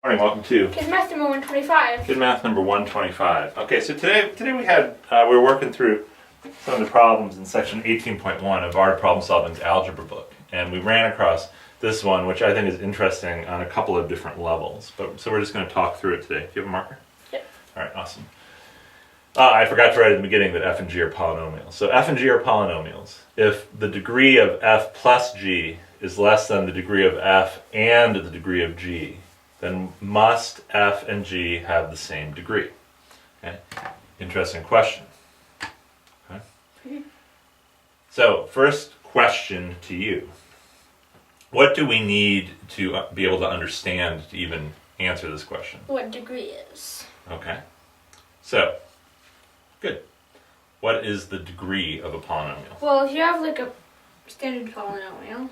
Morning, welcome to KidMath number 125. KidMath number 125. Okay, so today we were working through some of the problems in section 18.1 of our Problem Solving's algebra book, and we ran across this one, which I think is interesting on a couple of different levels. So we're just going to talk through it today. Do you have a marker? Yep. All right, awesome. I forgot to write at the beginning that f and g are polynomials. So f and g are polynomials if the degree of f plus g is less than the degree of f and the degree of g. Then must f and g have the same degree? Okay, interesting question. Okay. So first question to you: what do we need to be able to understand to even answer this question? What degree is? Okay. So good. What is the degree of a polynomial? Well, if you have like a standard polynomial,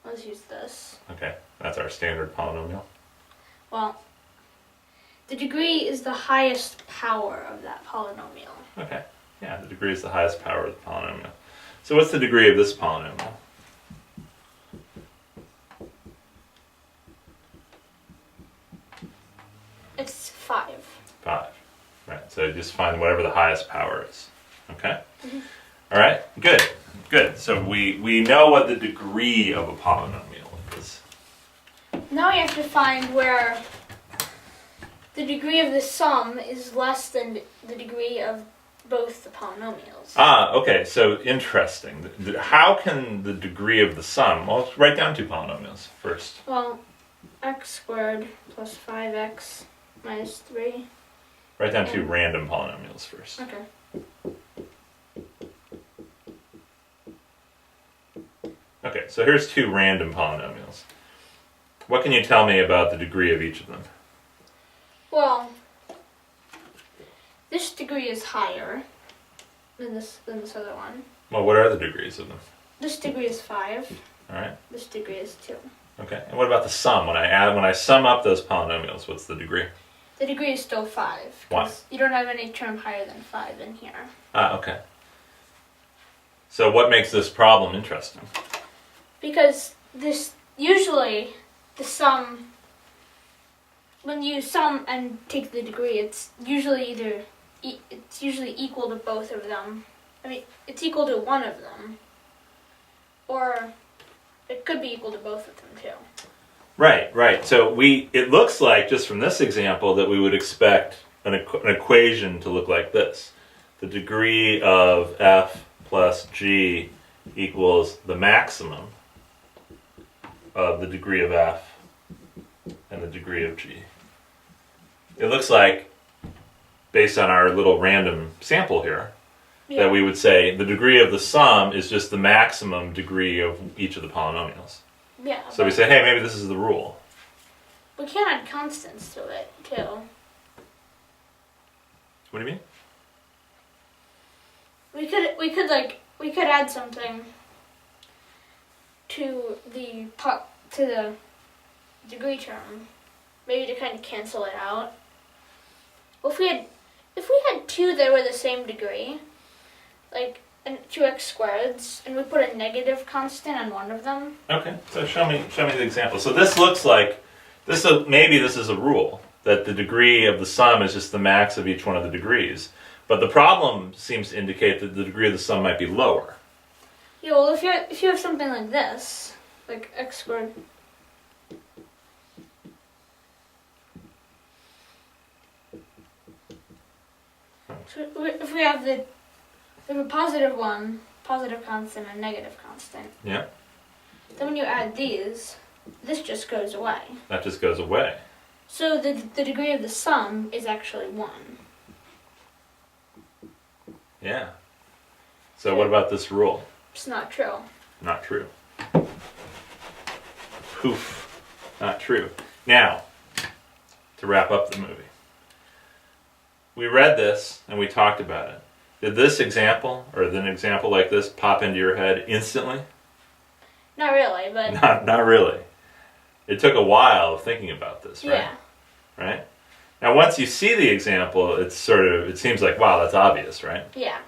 let's use this. Okay, that's our standard polynomial. Well, the degree is the highest power of that polynomial. Okay, yeah, the degree is the highest power of the polynomial. So what's the degree of this polynomial? It's 5. 5. Right, so just find whatever the highest power is. Okay? Mm-hmm. All right, good, good. So we know what the degree of a polynomial is. Now we have to find where the degree of the sum is less than the degree of both the polynomials. Ah, okay, so interesting. How can the degree of the sum, well, let's write down two polynomials first. Well, x squared plus 5x minus 3. Write down two random polynomials first. Okay. Okay, so here's two random polynomials. What can you tell me about the degree of each of them? Well, this degree is higher than this other one. Well, what are the degrees of them? This degree is 5. All right. This degree is 2. Okay, and what about the sum? When I sum up those polynomials, what's the degree? The degree is still 5. Why? You don't have any term higher than 5 in here. Ah, okay. So what makes this problem interesting? Because usually the sum, when you sum and take the degree, it's usually equal to both of them. I mean, it's equal to one of them, or it could be equal to both of them too. Right, right. So it looks like, just from this example, that we would expect an equation to look like this. The degree of f plus g equals the maximum of the degree of f and the degree of g. It looks like, based on our little random sample here, that we would say the degree of the sum is just the maximum degree of each of the polynomials. Yeah. So we say, hey, maybe this is the rule. We can add constants to it too. What do you mean? We could add something to the degree term, maybe to kind of cancel it out. Well, if we had two that were the same degree, like 2x squareds, and we put a negative constant on one of them. Okay, so show me the example. So this looks like maybe this is a rule that the degree of the sum is just the max of each one of the degrees. But the problem seems to indicate that the degree of the sum might be lower. Yeah, well, if you have something like this, like x squared. So if we have a positive one, positive constant, and negative constant. Yeah. Then when you add these, this just goes away. That just goes away. So the degree of the sum is actually 1. Yeah. So what about this rule? It's not true. Not true. Poof. Not true. Now, to wrap up the movie. We read this and we talked about it. Did this example, or an example like this, pop into your head instantly? Not really, but... Not really. It took a while of thinking about this, right? Yeah. Right? Now, once you see the example, it seems like, wow, that's obvious, right? Yeah.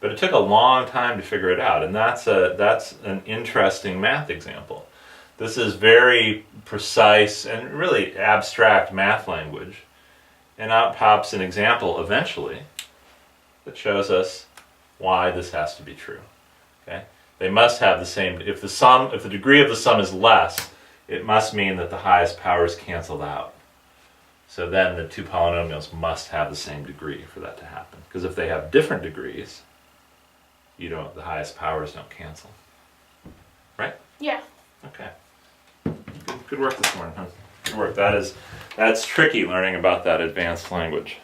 But it took a long time to figure it out, and that's an interesting math example. This is very precise and really abstract math language. And out pops an example eventually that shows us why this has to be true. Okay? They must have the same, if the degree of the sum is less, it must mean that the highest powers canceled out. So then the two polynomials must have the same degree for that to happen. Because if they have different degrees, the highest powers don't cancel. Right? Yeah. Okay. Good work this morning, huh? Good work. That's tricky learning about that advanced language.